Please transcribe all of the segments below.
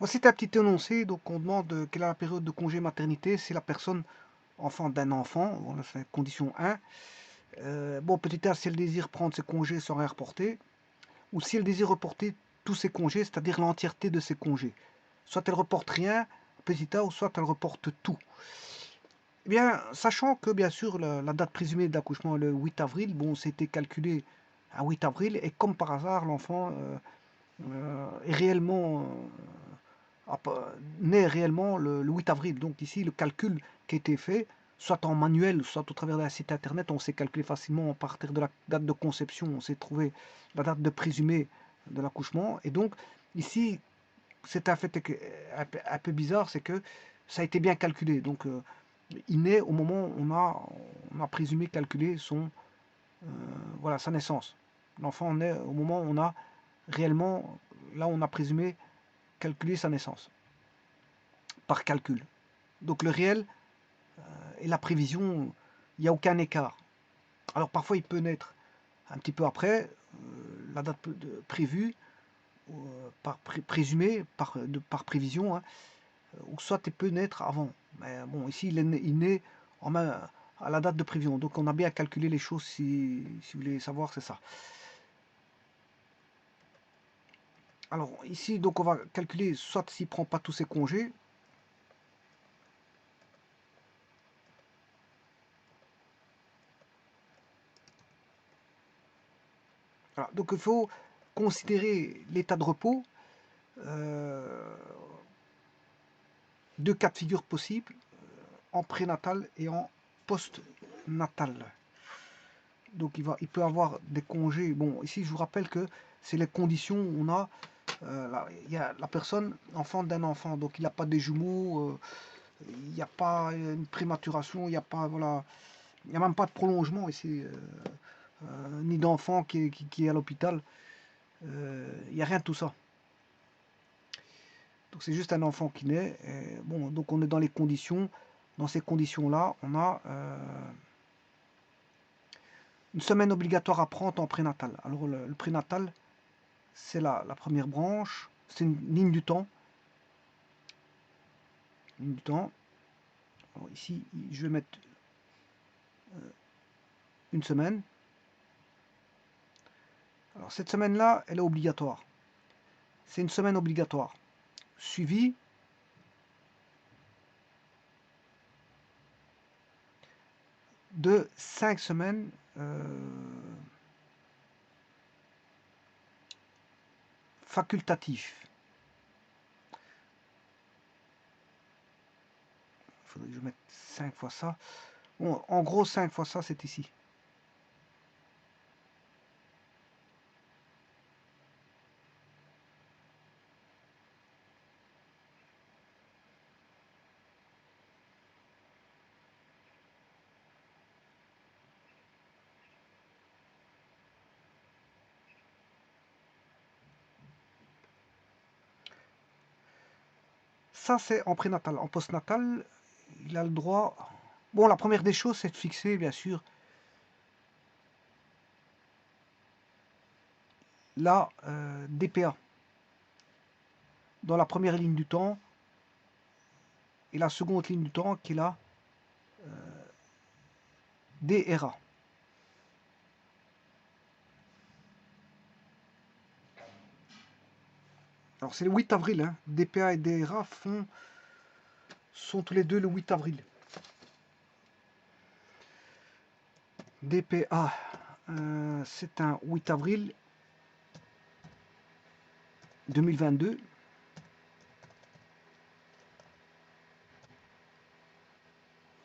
Voici un petit énoncé. Donc, on demande quelle est la période de congé maternité. C'est la personne enfant d'un enfant. Voilà, c'est condition 1. Bon, petit a, si elle désire prendre ses congés sans rien reporter, ou si elle désire reporter tous ses congés, c'est-à-dire l'entièreté de ses congés. Soit elle reporte rien, petit a, ou soit elle reporte tout. Eh bien, sachant que, bien sûr, la date présumée d'accouchement est le 8 avril, bon, c'était calculé à 8 avril, et comme par hasard, l'enfant est réellement naît réellement le 8 avril. Donc ici, le calcul qui a été fait, soit en manuel, soit au travers d'un site internet, on sait calculer facilement à partir de la date de conception, on sait trouver la date de présumé de l'accouchement. Et donc ici, c'est un fait un peu bizarre, c'est que ça a été bien calculé. Donc il naît au moment où on a présumé calculé voilà, sa naissance. L'enfant naît au moment où on a réellement, là on a présumé calculé sa naissance par calcul. Donc le réel et la prévision, il n'y a aucun écart. Alors parfois il peut naître un petit peu après la date prévue, par présumée, par prévision, hein, ou soit il peut naître avant. Mais bon, ici il naît en main à la date de prévision. Donc on a bien calculé les choses, si vous voulez savoir, c'est ça. Alors ici, donc on va calculer soit s'il ne prend pas tous ses congés. Voilà. Donc il faut considérer l'état de repos. Euh, Deux cas de figure possibles, en prénatal et en post-natal. Donc il peut avoir des congés. Bon, ici je vous rappelle que c'est les conditions où on a, il y a la personne enfant d'un enfant, donc il n'y a pas des jumeaux, il n'y a pas une prématuration, il n'y a pas, voilà, il n'y a même pas de prolongement ici, ni d'enfant qui est à l'hôpital, il n'y a rien de tout ça. Donc c'est juste un enfant qui naît. Et bon, donc on est dans les conditions. Dans ces conditions-là, on a une semaine obligatoire à prendre en prénatal. Alors le prénatal, c'est la première branche. C'est une ligne du temps. Ligne du temps. Alors ici, je vais mettre une semaine. Alors cette semaine-là, elle est obligatoire. C'est une semaine obligatoire. Suivie de 5 semaines facultatif. Il faudrait que je mette 5 fois ça. Bon, en gros, 5 fois ça, c'est ici. Ça, c'est en prénatal. En postnatal, il a le droit. Bon, la première des choses, c'est de fixer, bien sûr, la DPA dans la première ligne du temps et la seconde ligne du temps qui est la DRA. Alors, c'est le 8 avril. Hein. DPA et DRA sont tous les deux le 8 avril. DPA, c'est un 8 avril 2022.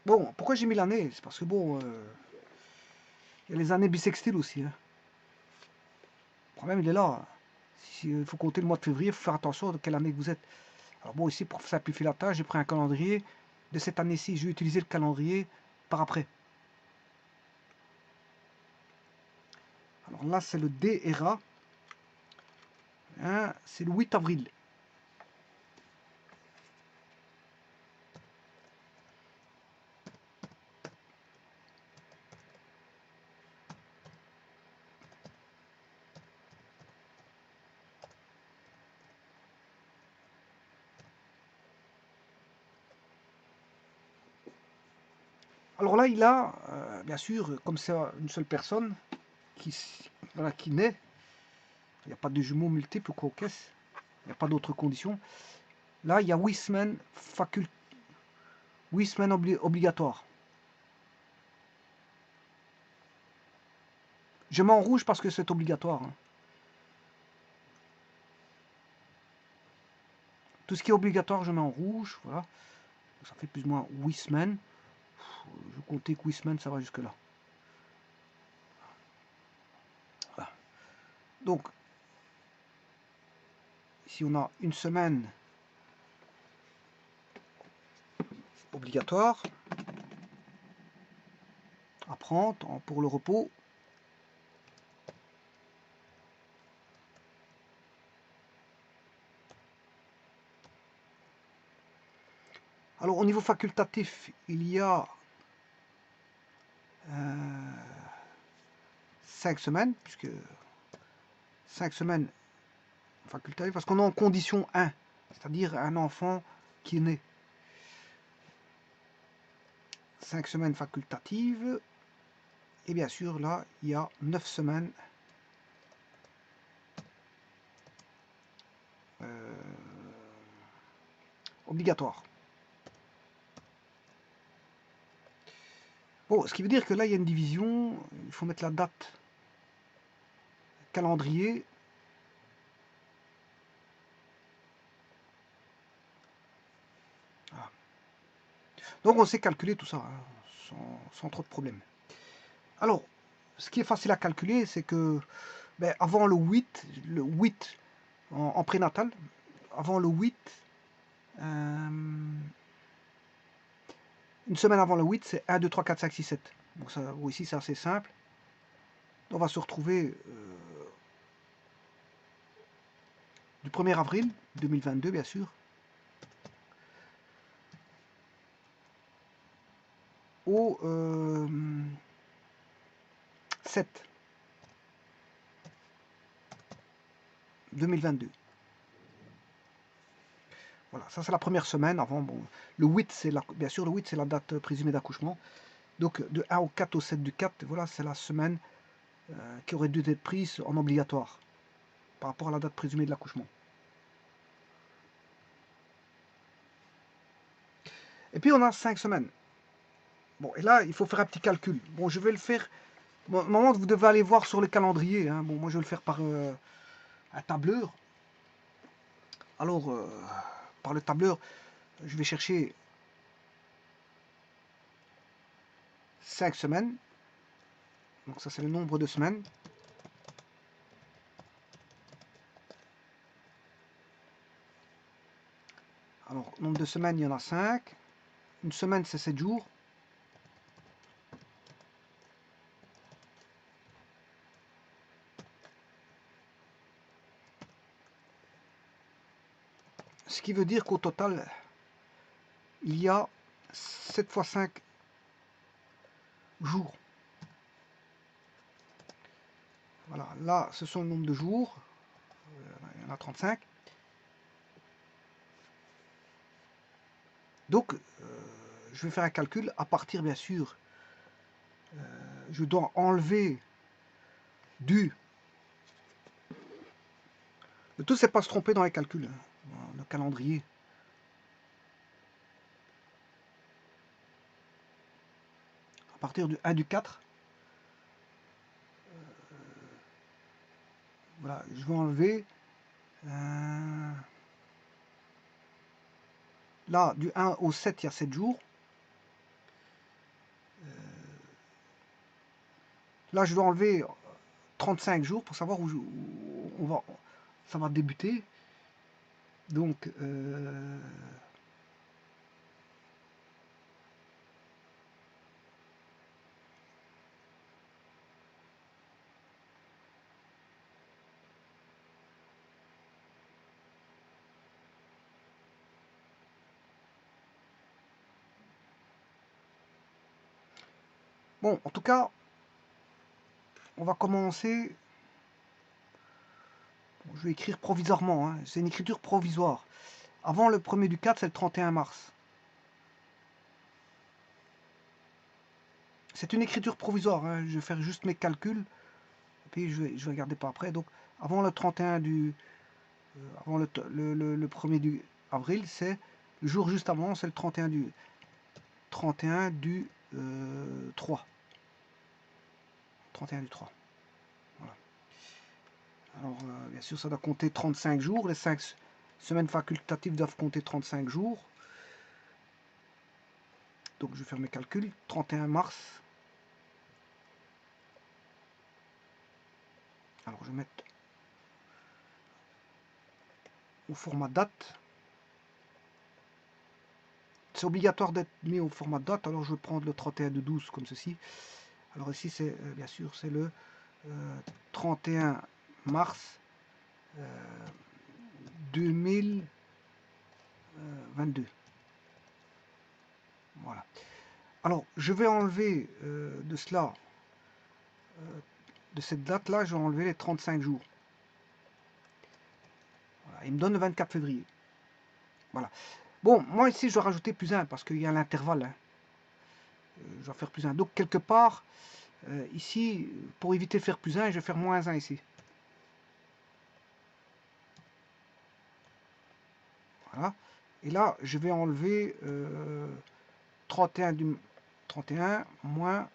Bon, pourquoi j'ai mis l'année? C'est parce que bon, il y a les années bissextiles aussi. Hein. Le problème, il est là. Il faut compter le mois de février, il faut faire attention de quelle année vous êtes. Alors bon, ici, pour simplifier la tâche, j'ai pris un calendrier de cette année-ci. Je vais utiliser le calendrier par après. Alors là, c'est le DRA. Hein, c'est le 8 avril. Alors là, il a, bien sûr, comme c'est une seule personne voilà, qui naît, il n'y a pas de jumeaux multiples ou quoi, il n'y a pas d'autres conditions. Là, il y a 8 semaines, 8 semaines obligatoires. Je mets en rouge parce que c'est obligatoire. Hein. Tout ce qui est obligatoire, je mets en rouge. Voilà. Ça fait plus ou moins 8 semaines. Je comptais que 8 semaines, ça va jusque là. Voilà. Donc, ici on a une semaine obligatoire à prendre pour le repos. Alors au niveau facultatif, il y a 5 semaines, puisque 5 semaines facultatives, parce qu'on est en condition 1, c'est-à-dire un enfant qui est né. 5 semaines facultatives, et bien sûr là, il y a 9 semaines obligatoires. Bon, ce qui veut dire que là, il y a une division, il faut mettre la date calendrier. Voilà. Donc on sait calculer tout ça, hein, sans trop de problèmes. Alors, ce qui est facile à calculer, c'est que ben, avant le 8 en prénatal, avant le 8, une semaine avant le 8, c'est 1, 2, 3, 4, 5, 6, 7. Bon, ça, ici, c'est assez simple. On va se retrouver du 1er avril 2022, bien sûr, au 7 2022. Voilà, ça c'est la première semaine avant. Bon, le 8, c'est bien sûr, le 8, c'est la date présumée d'accouchement. Donc de 1 au 4 au 7 du 4, voilà, c'est la semaine qui aurait dû être prise en obligatoire par rapport à la date présumée de l'accouchement. Et puis on a 5 semaines. Bon, et là, il faut faire un petit calcul. Bon, je vais le faire. Bon, moment, vous devez aller voir sur le calendrier. Hein. Bon, moi, je vais le faire par un tableur. Alors, par le tableur, je vais chercher 5 semaines. Donc ça, c'est le nombre de semaines. Alors, nombre de semaines, il y en a 5. Une semaine, c'est 7 jours. Ce qui veut dire qu'au total, il y a 7 fois 5 jours. Voilà, là, ce sont le nombre de jours. Il y en a 35. Donc, je vais faire un calcul à partir, bien sûr, je dois enlever du... Le tout, c'est pas se tromper dans les calculs, hein, le calendrier. À partir du 1 du 4, voilà, je vais enlever... là, du 1 au 7, il y a 7 jours. Là, je vais enlever 35 jours pour savoir où ça va débuter. Donc, bon, en tout cas, on va commencer. Bon, je vais écrire provisoirement, hein, c'est une écriture provisoire. Avant le 1er du 4, c'est le 31 mars. c'est une écriture provisoire, hein. Je vais faire juste mes calculs, et puis je vais regarder par après. Donc, avant le 31 du... avant le 1er du avril, c'est le jour juste avant, c'est le 31 du 3. 31 du 3. Voilà. Alors, bien sûr, ça doit compter 35 jours. Les 5 semaines facultatives doivent compter 35 jours. Donc, je vais faire mes calculs. 31 mars. Alors, je vais mettre au format date. C'est obligatoire d'être mis au format date. Alors, je vais prendre le 31 de 12 comme ceci. Alors, ici, c'est bien sûr, c'est le 31 mars 2022. Voilà. Alors, je vais enlever de cela, de cette date-là, je vais enlever les 35 jours. Voilà. Il me donne le 24 février. Voilà. Bon, moi ici, je dois rajouter plus 1 parce qu'il y a l'intervalle. Hein. Je dois faire plus 1. Donc, quelque part, ici, pour éviter de faire plus 1, je vais faire moins 1 ici. Voilà. Et là, je vais enlever 31 moins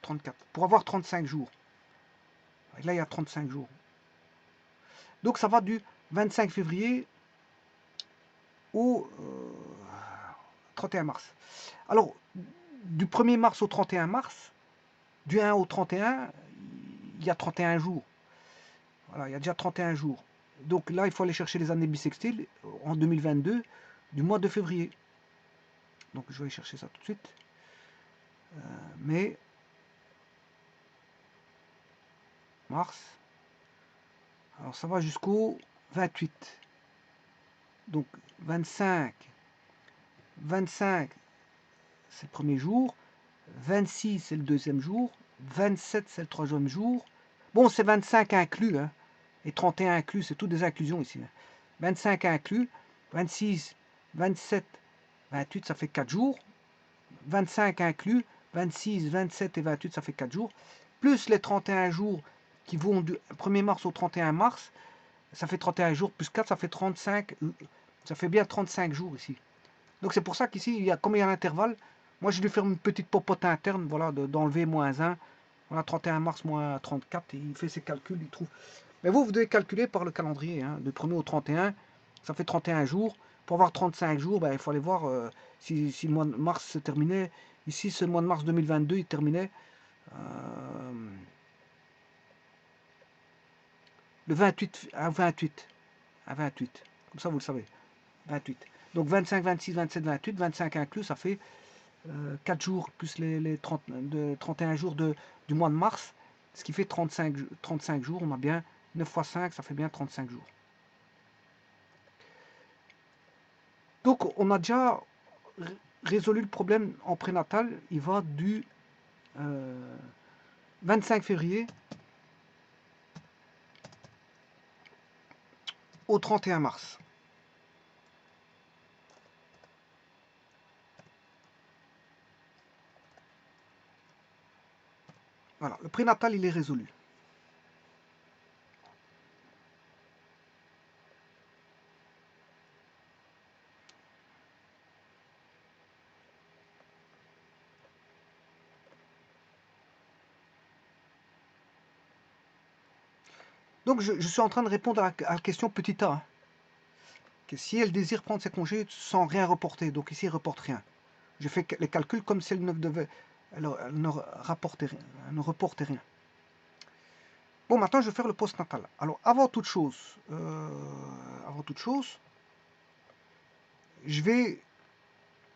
34 pour avoir 35 jours. Et là, il y a 35 jours. Donc, ça va du 25 février au 31 mars. Alors, du 1er mars au 31 mars, du 1 au 31, il y a 31 jours. Voilà, il y a déjà 31 jours. Donc là, il faut aller chercher les années bissextiles en 2022 du mois de février. Donc je vais aller chercher ça tout de suite. Mai, mars. Alors ça va jusqu'au 28. Donc 25, c'est le premier jour. 26, c'est le deuxième jour. 27, c'est le troisième jour. Bon, c'est 25 inclus, hein, et 31 inclus, c'est toutes des inclusions ici. Hein. 25 inclus, 26, 27, 28, ça fait 4 jours. 25 inclus, 26, 27 et 28, ça fait 4 jours. Plus les 31 jours qui vont du 1er mars au 31 mars, ça fait 31 jours, plus 4, ça fait 35, ça fait bien 35 jours ici. Donc c'est pour ça qu'ici, comme il y a l'intervalle, moi j'ai dû faire une petite popote interne, voilà, d'enlever moins 1. Voilà, 31 mars moins 34, et il fait ses calculs, il trouve. Mais vous devez calculer par le calendrier, hein, du 1er au 31, ça fait 31 jours. Pour avoir 35 jours, ben, il faut aller voir si le mois de mars se terminait. Ici, c'est le mois de mars 2022, il terminait le 28, à 28. À 28. Comme ça, vous le savez. 28. Donc 25, 26, 27, 28, 25 inclus, ça fait 4 jours plus les 31 jours du mois de mars, ce qui fait 35 jours. On a bien 9 fois 5, ça fait bien 35 jours. Donc on a déjà résolu le problème en prénatal. Il va du 25 février au 31 mars. Voilà, le prénatal, il est résolu. Donc je suis en train de répondre à la question petit a. Hein, que si elle désire prendre ses congés sans rien reporter, donc ici, elle ne reporte rien. Je fais les calculs comme si elle ne rapportait rien, elle ne reportait rien. Bon, maintenant, je vais faire le postnatal. Alors, avant toute chose, je vais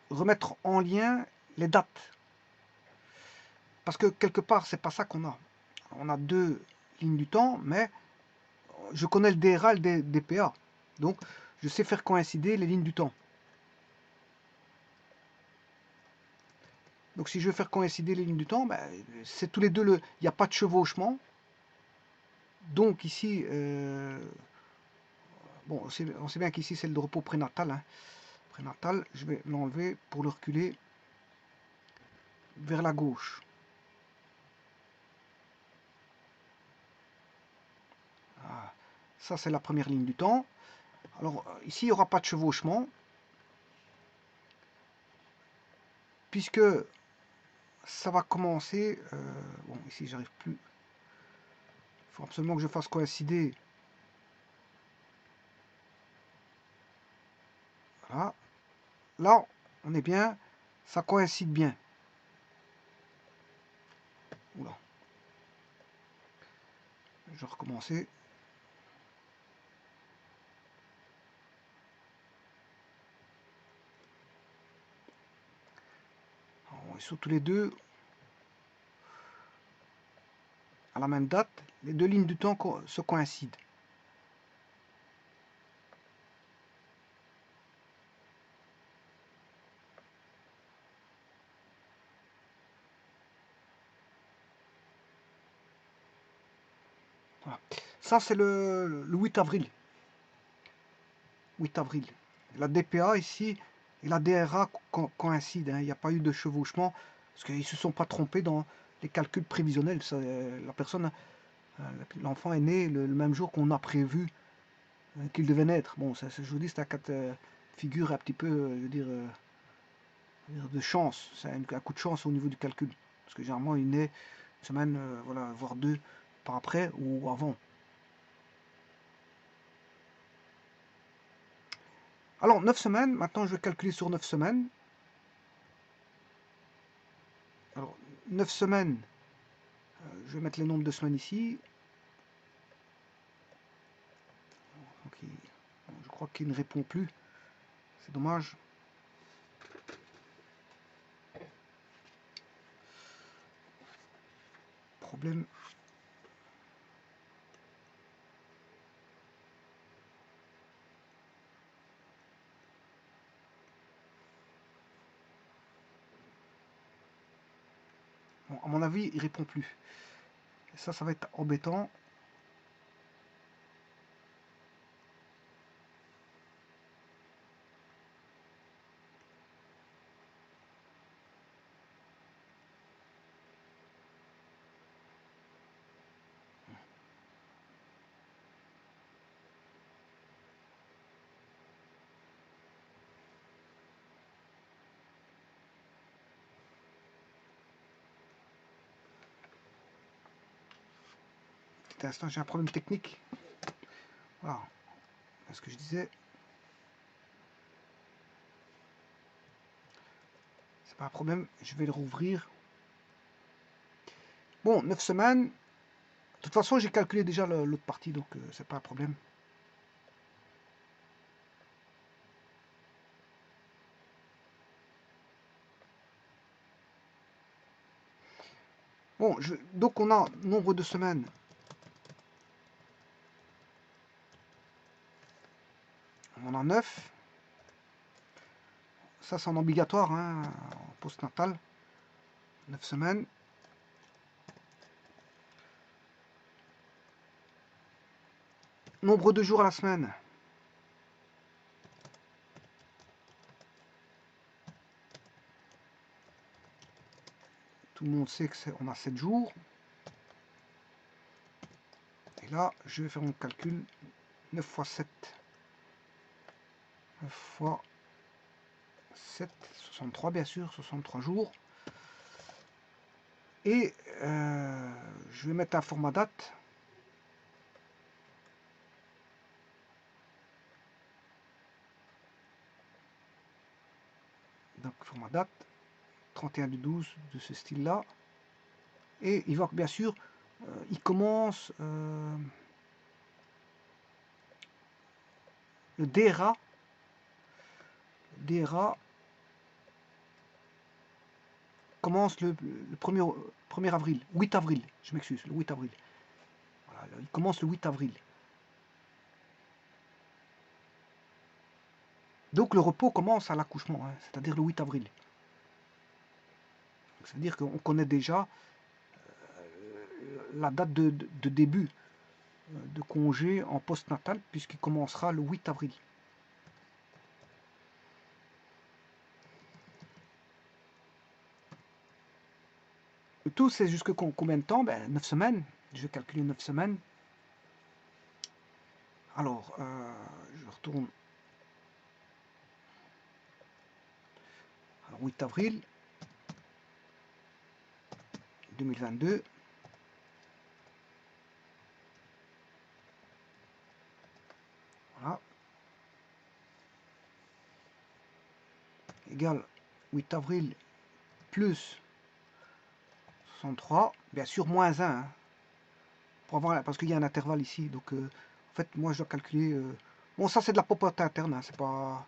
remettre en lien les dates. Parce que quelque part, c'est pas ça qu'on a. On a 2 lignes du temps, mais je connais le DRA et le DPA. Donc, je sais faire coïncider les lignes du temps. Donc, si je veux faire coïncider les lignes du temps, ben, c'est tous les deux il n'y a pas de chevauchement. Donc, ici, bon, on sait bien qu'ici, c'est le repos prénatal. Hein. Prénatal, je vais l'enlever pour le reculer vers la gauche. Ça, c'est la première ligne du temps. Alors, ici, il n'y aura pas de chevauchement, puisque ça va commencer... bon, ici, j'arrive plus. Il faut absolument que je fasse coïncider. Voilà. Là, on est bien. Ça coïncide bien. Oula. Je vais recommencer. Alors, on est sur tous les deux à la même date. Les deux lignes du temps se coïncident. Voilà. Ça, c'est le 8 avril. 8 avril. La DPA ici et la DRA coïncident. Hein. Il n'y a pas eu de chevauchement parce qu'ils ne se sont pas trompés dans les calculs prévisionnels. Ça, la personne, l'enfant est né le même jour qu'on a prévu qu'il devait naître. Bon, ça, je vous dis, c'est un cas de figure un petit peu, je veux dire, de chance. C'est un coup de chance au niveau du calcul. Parce que généralement, il naît une semaine, voilà, voire deux par après ou avant. Alors, 9 semaines, maintenant je vais calculer sur 9 semaines. Alors, 9 semaines, je vais mettre les nombres de semaines ici. Donc, je crois qu'il ne répond plus. C'est dommage. Problème. Bon, à mon avis, il répond plus. Et ça va être embêtant. Petit instant, j'ai un problème technique. Voilà. Ce que je disais. C'est pas un problème. Je vais le rouvrir. Bon, 9 semaines. De toute façon, j'ai calculé déjà l'autre partie, donc c'est pas un problème. Bon, donc on a nombre de semaines. On a 9. Ça, c'est en obligatoire, hein, en postnatal. 9 semaines. Nombre de jours à la semaine. Tout le monde sait que on a 7 jours. Et là, je vais faire mon calcul. 9 fois 7. 9 fois 7, 63 bien sûr, 63 jours. Et je vais mettre un format date. Donc format date, 31 du 12 de ce style-là. Et il va bien sûr, il commence le DRA. DRA commence le 1er avril, 8 avril, je m'excuse, le 8 avril. Voilà, il commence le 8 avril. Donc le repos commence à l'accouchement, hein, c'est-à-dire le 8 avril. C'est-à-dire qu'on connaît déjà la date de début de congé en postnatal, puisqu'il commencera le 8 avril. Le tout, c'est jusque combien de temps? 9 semaines. Je vais calculer 9 semaines. Alors, je retourne. Alors, 8 avril 2022. Voilà. Égal 8 avril plus 63. Bien sûr, moins 1. Hein, pour avoir, parce qu'il y a un intervalle ici. Donc, en fait, moi, je dois calculer... bon, ça, c'est de la popote interne. Hein, c'est pas...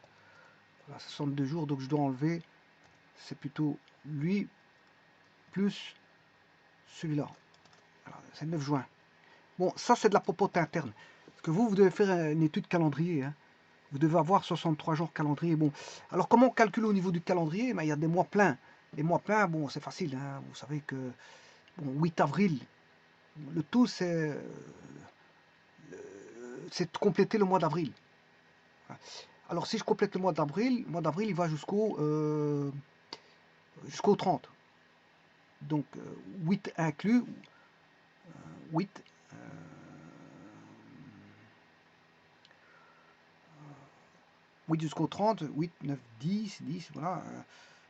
Voilà, 62 jours, donc je dois enlever. C'est plutôt lui plus celui-là. C'est le 9 juin. Bon, ça, c'est de la popote interne. Parce que vous devez faire une étude calendrier. Hein. Vous devez avoir 63 jours calendrier. Bon, alors comment on calcule au niveau du calendrier? Ben, il y a des mois pleins. Les mois pleins, bon, c'est facile. Hein. Vous savez que bon, 8 avril, le tout, c'est de compléter le mois d'avril. Alors, si je complète le mois d'avril, il va jusqu'au 30. Donc, 8 inclus. 8 8 jusqu'au 30, 8, 9, 10, 10, voilà.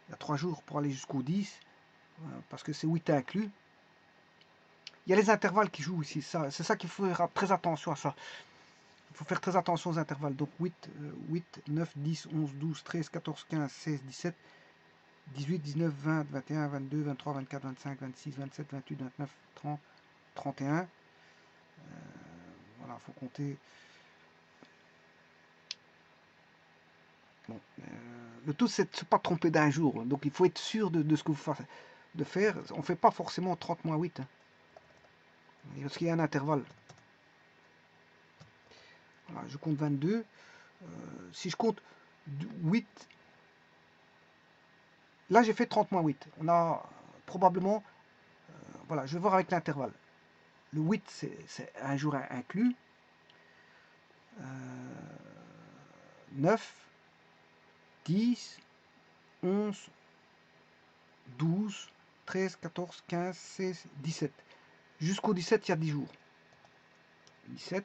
Il y a 3 jours pour aller jusqu'au 10, parce que c'est 8 inclus. Il y a les intervalles qui jouent ici, c'est ça qu'il faut faire très attention à ça. Il faut faire très attention aux intervalles. Donc 8, 9, 10, 11, 12, 13, 14, 15, 16, 17, 18, 19, 20, 21, 22, 23, 24, 25, 26, 27, 28, 29, 30, 31. Voilà, il faut compter. Bon, le tout, c'est de ne pas tromper d'un jour. Donc, il faut être sûr de ce que vous faites de faire. On ne fait pas forcément 30 moins 8. Hein, parce qu'il y a un intervalle. Voilà, je compte 22. Si je compte 8, là, j'ai fait 30 moins 8. On a probablement... voilà, je vais voir avec l'intervalle. Le 8, c'est un jour inclus. 9, 10, 11, 12, 13, 14, 15, 16, 17. Jusqu'au 17, il y a 10 jours. 17,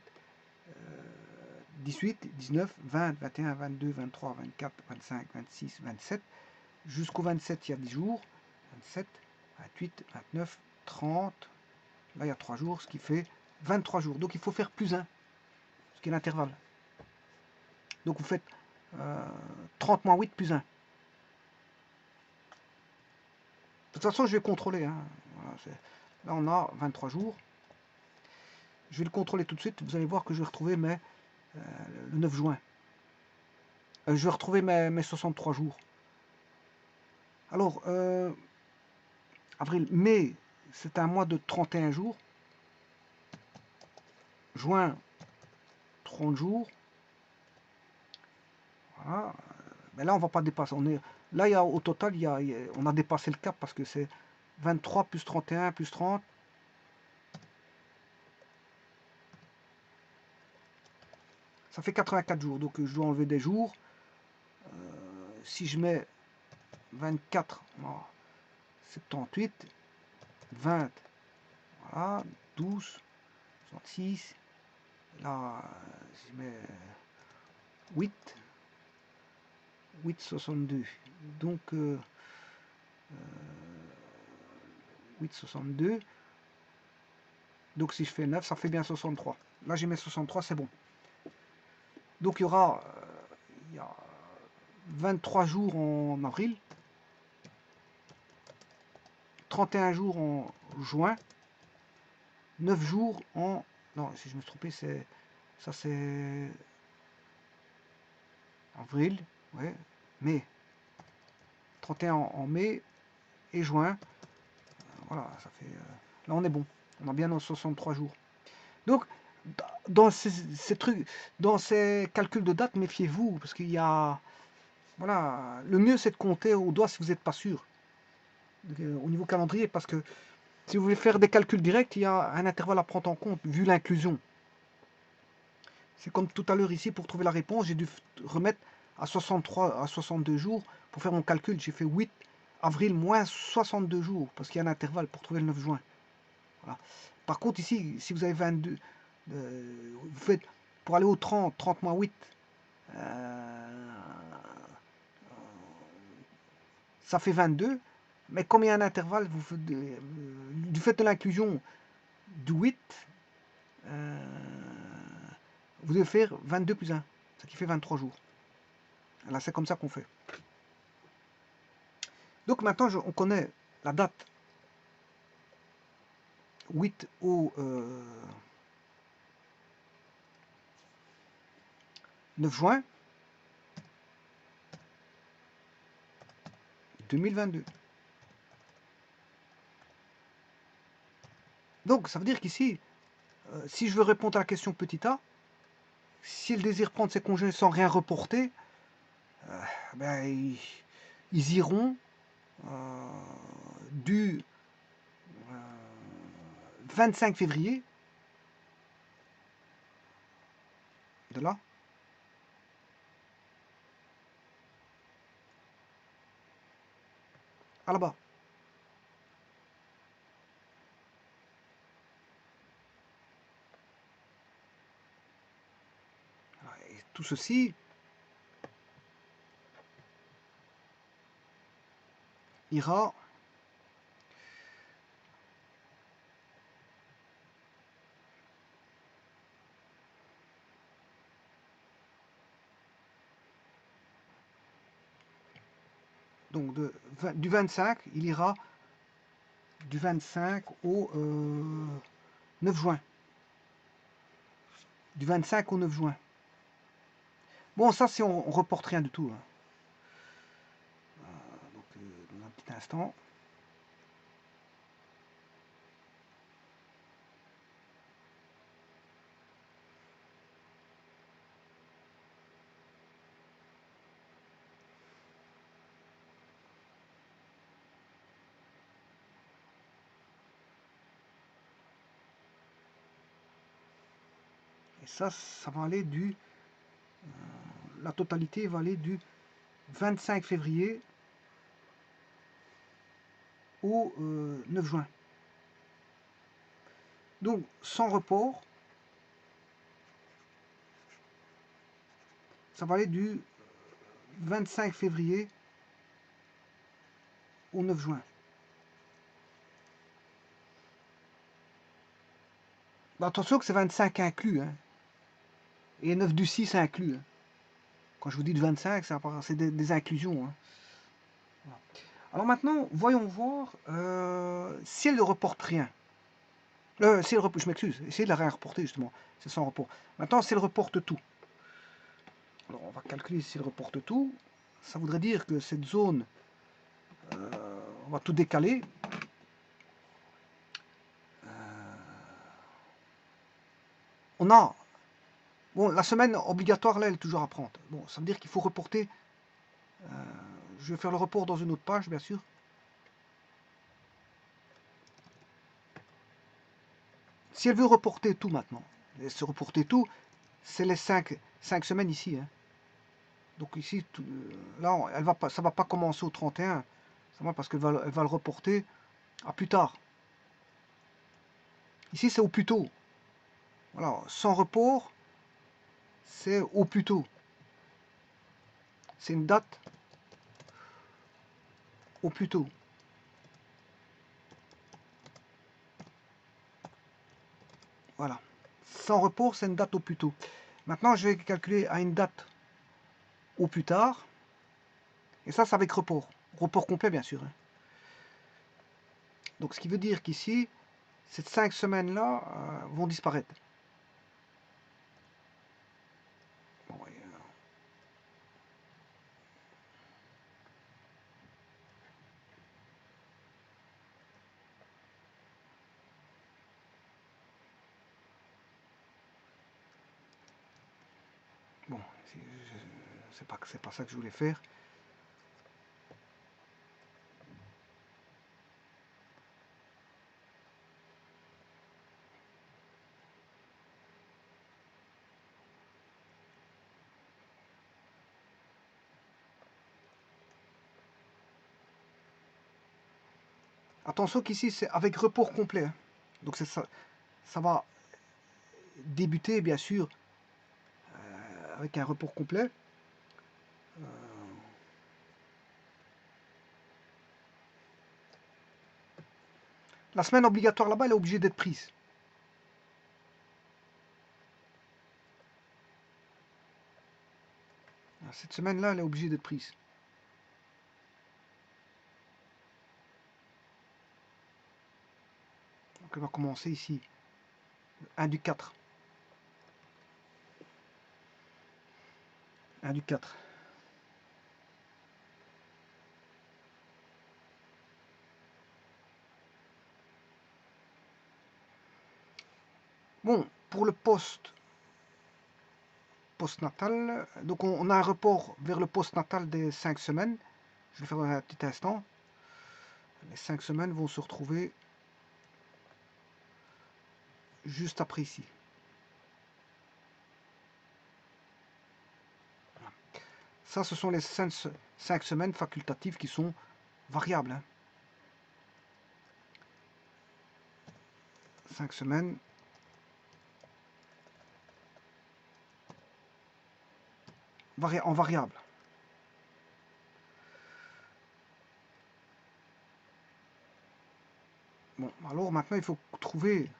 18, 19, 20, 21, 22, 23, 24, 25, 26, 27. Jusqu'au 27, il y a 10 jours. 27, 28, 29, 30. Là, il y a 3 jours, ce qui fait 23 jours. Donc, il faut faire plus 1, ce qui est l'intervalle. Donc, vous faites 30 moins 8 plus 1. De toute façon, je vais contrôler. Hein. Voilà, là, on a 23 jours. Je vais le contrôler tout de suite. Vous allez voir que je vais retrouver le 9 juin. Je vais retrouver mes 63 jours. Alors, avril, mai, c'est un mois de 31 jours. Juin, 30 jours. Voilà. Mais là, on ne va pas dépasser. Là, au total, on a dépassé le cap parce que c'est 23 plus 31 plus 30. Ça fait 84 jours. Donc, je dois enlever des jours. Si je mets 24, 78, 20, voilà, 12, 66. Là, si je mets 8, 8, 62. Donc, 8, 62. Donc, si je fais 9, ça fait bien 63. Là, j'ai mes 63, c'est bon. Donc, il y aura 23 jours en avril, 31 jours en juin, 9 jours en... Non, si je me suis trompé, ça c'est avril, ouais, mai. 31 en mai et juin. Voilà, ça fait... là, on est bon. On a bien nos 63 jours. Donc, dans ces trucs, dans ces calculs de date, méfiez-vous, parce qu'il y a... Voilà, le mieux, c'est de compter au doigt si vous n'êtes pas sûr. Au niveau calendrier, parce que si vous voulez faire des calculs directs, il y a un intervalle à prendre en compte, vu l'inclusion. C'est comme tout à l'heure ici, pour trouver la réponse, j'ai dû remettre à 63, à 62 jours pour faire mon calcul. J'ai fait 8 avril moins 62 jours, parce qu'il y a un intervalle pour trouver le 9 juin. Voilà. Par contre, ici, si vous avez 22, vous faites pour aller au 30, 30 moins 8, euh, ça fait 22. Mais comme il y a un intervalle, du fait de l'inclusion du 8, vous devez faire 22 plus 1, ce qui fait 23 jours. Là, c'est comme ça qu'on fait. Donc maintenant, on connaît la date 8 au 9 juin 2022. Donc, ça veut dire qu'ici, si je veux répondre à la question petit a, s'il désire prendre ses congés sans rien reporter, ben, ils iront du 25 février, de là, à là-bas. Et tout ceci ira donc du 25, il ira du 25 au 9 juin. Du 25 au 9 juin. Bon, ça, si on reporte rien du tout. Hein. Donc, dans un petit instant. Et ça va aller du... la totalité va aller du 25 février au 9 juin. Donc, sans report, ça va aller du 25 février au 9 juin. Bah, attention que c'est 25 inclus. Hein. Et 9 du 6 inclus. Hein. Quand je vous dis de 25, c'est des inclusions. Hein. Voilà. Alors maintenant, voyons voir si elle ne reporte rien. Si elle, je m'excuse, essayez de la rien reporter justement. C'est sans report. Maintenant, si elle reporte tout. Alors, on va calculer si elle reporte tout. Ça voudrait dire que cette zone, on va tout décaler. On a... Bon, la semaine obligatoire, là, elle est toujours à prendre. Bon, ça veut dire qu'il faut reporter. Je vais faire le report dans une autre page, bien sûr. Si elle veut reporter tout maintenant, et se reporter tout, c'est les 5 semaines ici. Hein. Donc ici, là, ça ne va pas commencer au 31, parce qu'elle va le reporter à plus tard. Ici, c'est au plus tôt. Voilà, sans report, c'est au plus tôt. C'est une date au plus tôt. Voilà. Sans report, c'est une date au plus tôt. Maintenant, je vais calculer à une date au plus tard. Et ça, c'est avec report. Report complet, bien sûr. Hein. Donc, ce qui veut dire qu'ici, ces 5 semaines-là vont disparaître. Bon, bon c'est pas ça que je voulais faire. Attention qu'ici, c'est avec report complet. Hein. Donc, ça va débuter, bien sûr, avec un report complet. La semaine obligatoire là-bas, elle est obligée d'être prise. Cette semaine-là, elle est obligée d'être prise. Donc elle va commencer ici. 1 du 4. 1 du 4. Bon, pour le postnatal, donc on a un report vers le postnatal des 5 semaines. Je vais faire dans un petit instant. Les 5 semaines vont se retrouver juste après ici. Ça, ce sont les 5 semaines facultatives qui sont variables. Hein. 5 semaines. En variable. Bon, alors maintenant, il faut trouver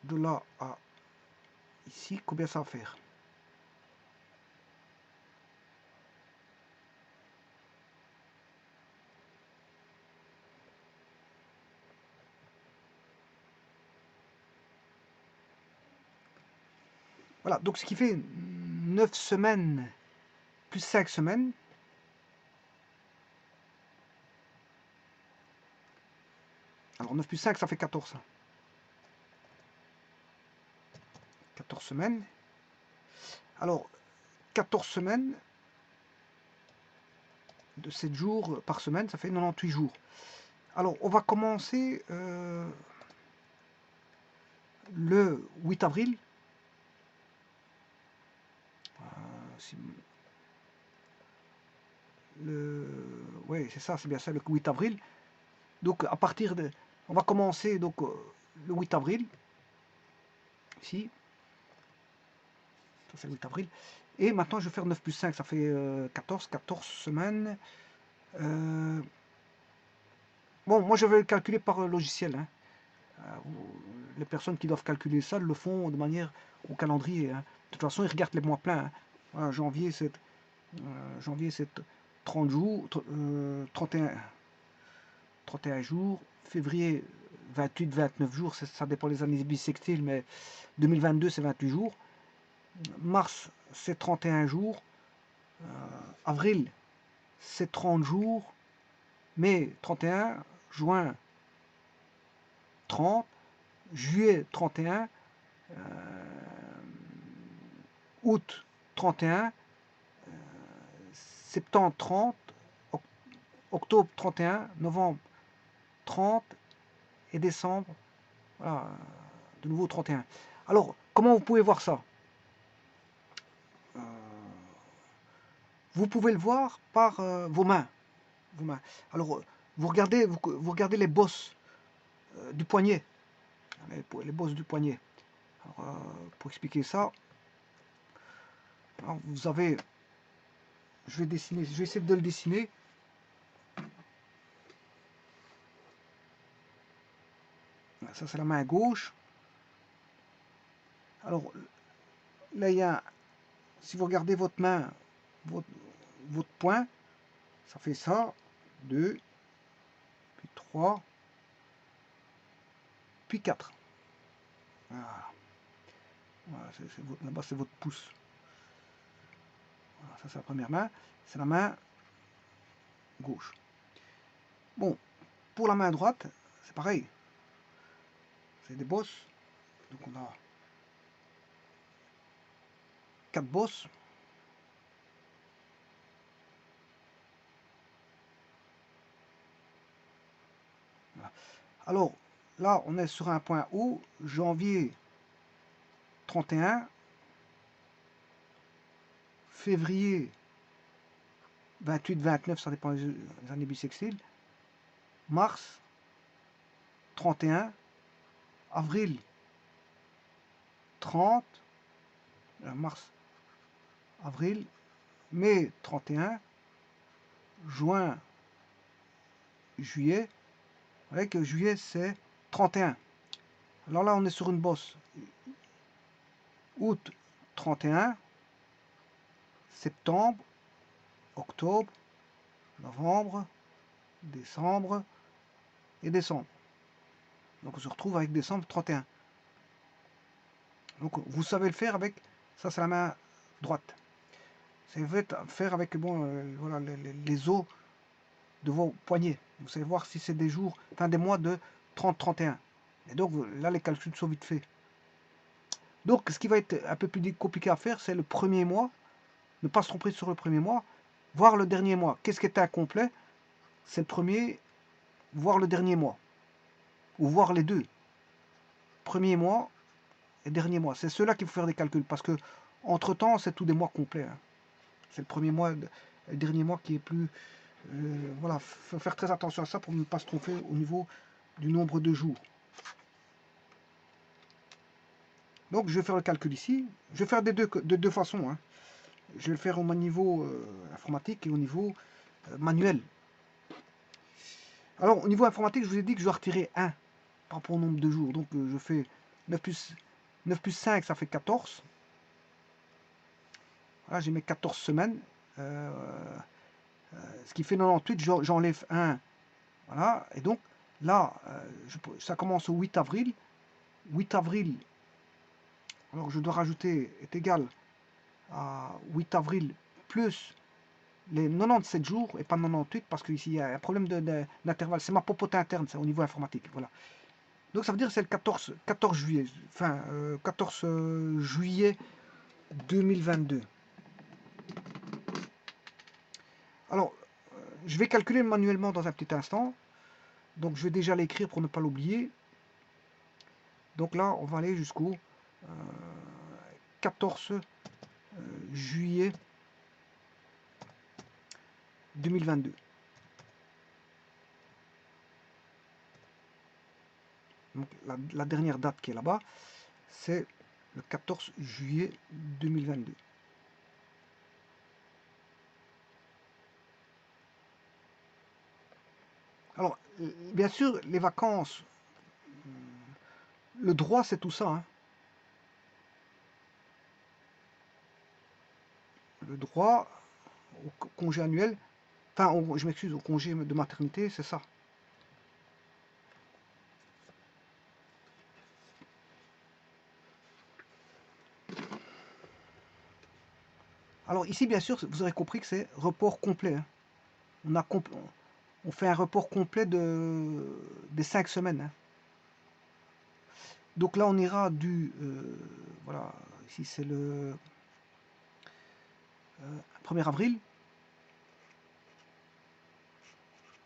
de là à ici combien ça va faire. Voilà, donc ce qui fait 9 semaines plus 5 semaines. Alors 9 plus 5, ça fait 14. 14 semaines. Alors, 14 semaines de 7 jours par semaine, ça fait 98 jours. Alors, on va commencer le 8 avril. Oui, c'est ça, c'est bien ça, le 8 avril. Donc, à partir de... On va commencer donc le 8 avril. Ici. Ça, c'est le 8 avril. Et maintenant, je vais faire 9 plus 5, ça fait 14 semaines. Bon, moi, je vais le calculer par logiciel. Hein. Les personnes qui doivent calculer ça le font de manière au calendrier. Hein. De toute façon, ils regardent les mois pleins. Hein. Voilà, janvier, c'est 30 jours, 31 jours. Février, 28-29 jours. Ça dépend des années bissextiles, mais 2022, c'est 28 jours. Mars, c'est 31 jours. Avril, c'est 30 jours. Mai, 31. Juin, 30. Juillet, 31. Août, 31. Septembre, 30. Octobre, 31. Novembre, 30. Et décembre, voilà, de nouveau 31. Alors, comment vous pouvez voir ça? Vous pouvez le voir par vos mains. Alors, vous regardez les bosses du poignet. Les bosses du poignet. Alors, pour expliquer ça, alors vous avez... Je vais essayer de le dessiner. Ça, c'est la main gauche. Alors, là, il y a... Si vous regardez votre main, votre poing, ça fait ça. 2, puis 3, puis 4. Voilà. Voilà, là-bas, c'est votre pouce. Voilà, ça, c'est la première main. C'est la main gauche. Bon, pour la main droite, c'est pareil. C'est des bosses. Donc, on a 4 bosses. Voilà. Alors, là, on est sur un point haut, janvier 31, février 28-29, ça dépend des années bissextiles, mars 31, avril 30, mars, avril, mai 31, juin, juillet. Vous voyez que juillet c'est 31. Alors là on est sur une bosse. Août 31, septembre, octobre, novembre, décembre et décembre. Donc on se retrouve avec décembre 31. Donc vous savez le faire avec, ça c'est la main droite. C'est faire avec bon, voilà, les os de vos poignets. Vous savez voir si c'est des jours, enfin des mois de 30-31. Et donc là les calculs sont vite faits. Donc ce qui va être un peu plus compliqué à faire, c'est le premier mois, ne pas se tromper sur le premier mois, voir le dernier mois. Qu'est-ce qui est incomplet? C'est le premier, voir le dernier mois. Ou voir les deux. Premier mois et dernier mois. C'est ceux-là qu'il faut faire des calculs. Parce que entre-temps, c'est tous des mois complets. Hein. C'est le premier mois et le dernier mois qui est plus... voilà, il faut faire très attention à ça pour ne pas se tromper au niveau du nombre de jours. Donc je vais faire le calcul ici. Je vais faire de deux façons. Hein. Je vais le faire au niveau informatique et au niveau manuel. Alors au niveau informatique, je vous ai dit que je dois retirer 1 par rapport au nombre de jours. Donc je fais 9 plus 5, ça fait 14. Voilà, j'ai mes 14 semaines. Ce qui fait 98, j'enlève 1. Voilà, et donc là, ça commence au 8 avril. 8 avril, alors je dois rajouter, est égal à 8 avril plus les 97 jours et pas 98 parce qu'ici il y a un problème d'intervalle. C'est ma popote interne, ça, au niveau informatique. Voilà. Donc ça veut dire que c'est le 14 juillet, enfin 14 juillet 2022. Alors, je vais calculer manuellement dans un petit instant. Donc je vais déjà l'écrire pour ne pas l'oublier. Donc là, on va aller jusqu'au 14 juillet 2022. Donc la dernière date qui est là-bas, c'est le 14 juillet 2022. Alors, bien sûr, les vacances, le droit, c'est tout ça. Hein. Le droit au congé annuel, enfin, je m'excuse, au congé de maternité, c'est ça. Alors ici, bien sûr, vous aurez compris que c'est report complet. Hein. On fait un report complet des 5 semaines. Hein. Donc là, on ira du... voilà, ici c'est le 1er avril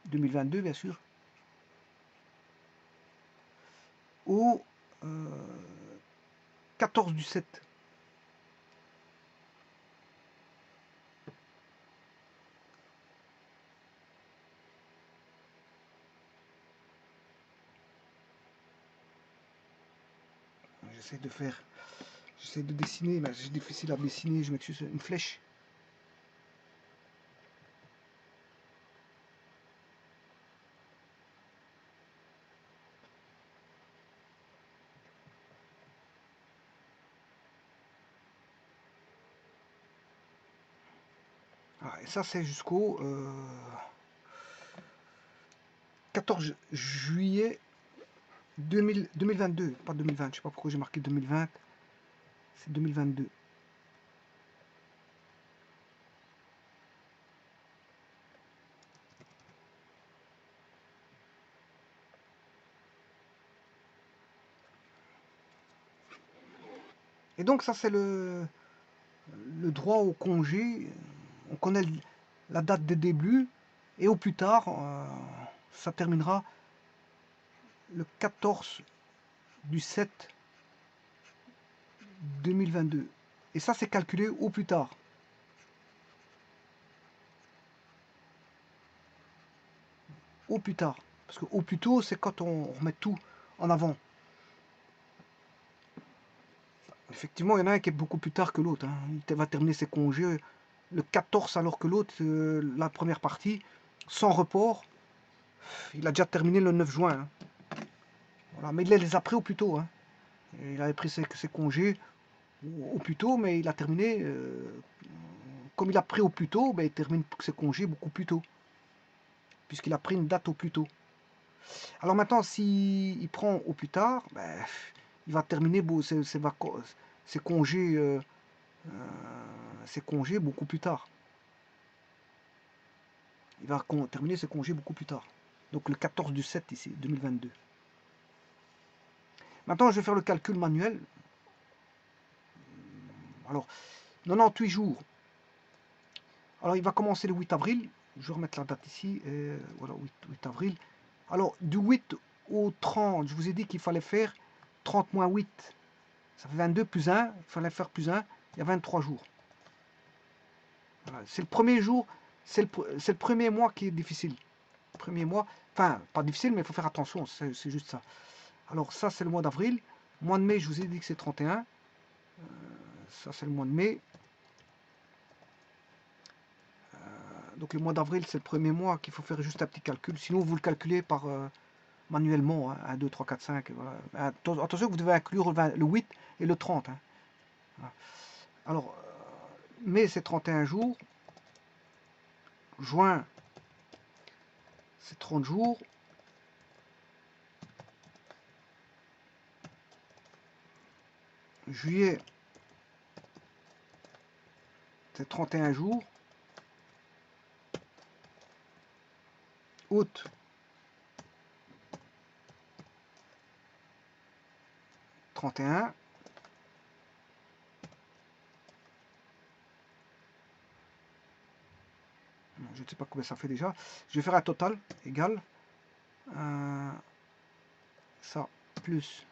2022, bien sûr, au 14 du 7. J'essaie de dessiner, mais c'est difficile à dessiner, je m'excuse, une flèche. Ah, et ça, c'est jusqu'au 14 juillet 2022, pas 2020, je sais pas pourquoi j'ai marqué 2020, c'est 2022. Et donc ça c'est le droit au congé, on connaît la date de début, et au plus tard, ça terminera le 14 du 7 2022. Et ça c'est calculé au plus tard. Au plus tard. Parce que au plus tôt, c'est quand on remet tout en avant. Effectivement, il y en a un qui est beaucoup plus tard que l'autre, hein. Il va terminer ses congés le 14, alors que l'autre, la première partie, sans report, il a déjà terminé le 9 juin, hein. Voilà. Mais il les a pris au plus tôt, hein. Et il avait pris ses congés au plus tôt, mais il a terminé, comme il a pris au plus tôt, ben, il termine ses congés beaucoup plus tôt, puisqu'il a pris une date au plus tôt. Alors maintenant, s'il prend au plus tard, ben, il va terminer ses congés, ses congés beaucoup plus tard. Il va terminer ses congés beaucoup plus tard. Donc le 14 du 7 ici, 2022. Maintenant, je vais faire le calcul manuel. Alors, 98 jours. Alors, il va commencer le 8 avril. Je vais remettre la date ici. Voilà, 8 avril. Alors, du 8 au 30, je vous ai dit qu'il fallait faire 30 moins 8. Ça fait 22 plus 1. Il fallait faire plus 1. Il y a 23 jours. Voilà. C'est le premier jour, c'est le premier mois qui est difficile. Premier mois, enfin, pas difficile, mais il faut faire attention, c'est juste ça. Alors ça, c'est le mois d'avril. Mois de mai, je vous ai dit que c'est 31. Ça, c'est le mois de mai. Donc le mois d'avril, c'est le premier mois qu'il faut faire juste un petit calcul. Sinon, vous le calculez par manuellement. Hein, 1, 2, 3, 4, 5. Voilà. Attention, vous devez inclure le 8 et le 30. Hein. Voilà. Alors, mai, c'est 31 jours. Juin, c'est 30 jours. Juillet, c'est 31 jours. Août, 31. Je ne sais pas combien ça fait déjà. Je vais faire un total égal. Ça, plus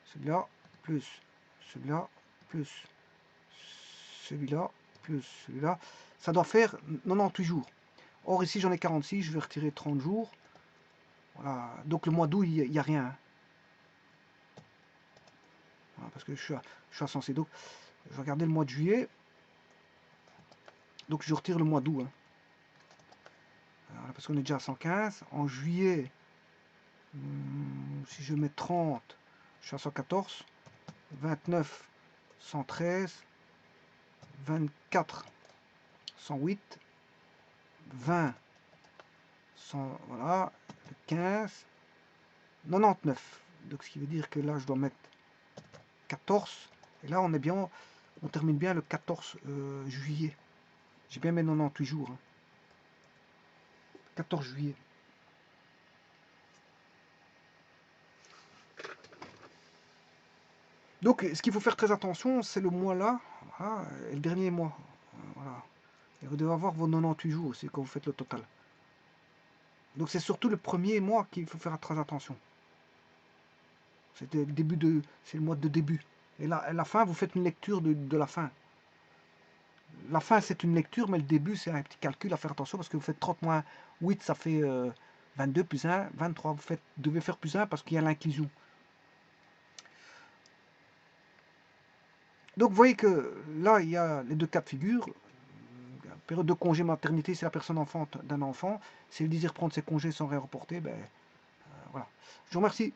celui-là, plus celui-là, plus celui-là, plus celui-là. Ça doit faire 98 jours. Or, ici, j'en ai 46. Je vais retirer 30 jours. Voilà. Donc, le mois d'août, il n'y a rien. Hein. Voilà, parce que je suis à censé. Donc, je vais regarder le mois de juillet. Donc, je retire le mois d'août. Hein. Voilà, parce qu'on est déjà à 115. En juillet, si je mets 30, je suis à 114. 29, 113. 24, 108. 20, 100, voilà. 15, 99. Donc, ce qui veut dire que là, je dois mettre 14. Et là, on est bien, on termine bien le 14 juillet. J'ai bien mis 98 jours. Hein. 14 juillet. Donc, ce qu'il faut faire très attention, c'est le mois là, voilà, et le dernier mois. Voilà. Et vous devez avoir vos 98 jours aussi quand vous faites le total. Donc, c'est surtout le premier mois qu'il faut faire très attention. C'est le mois de début. Et là, à la fin, vous faites une lecture de la fin. La fin, c'est une lecture, mais le début, c'est un petit calcul à faire attention parce que vous faites 30 moins 8, ça fait 22 plus 1, 23. Vous devez faire plus 1 parce qu'il y a l'inclusion. Donc, vous voyez que là, il y a les deux cas de figure. Période de congé maternité, c'est la personne enfante d'un enfant. Si elle désire prendre ses congés sans rien reporter, ben voilà. Je vous remercie.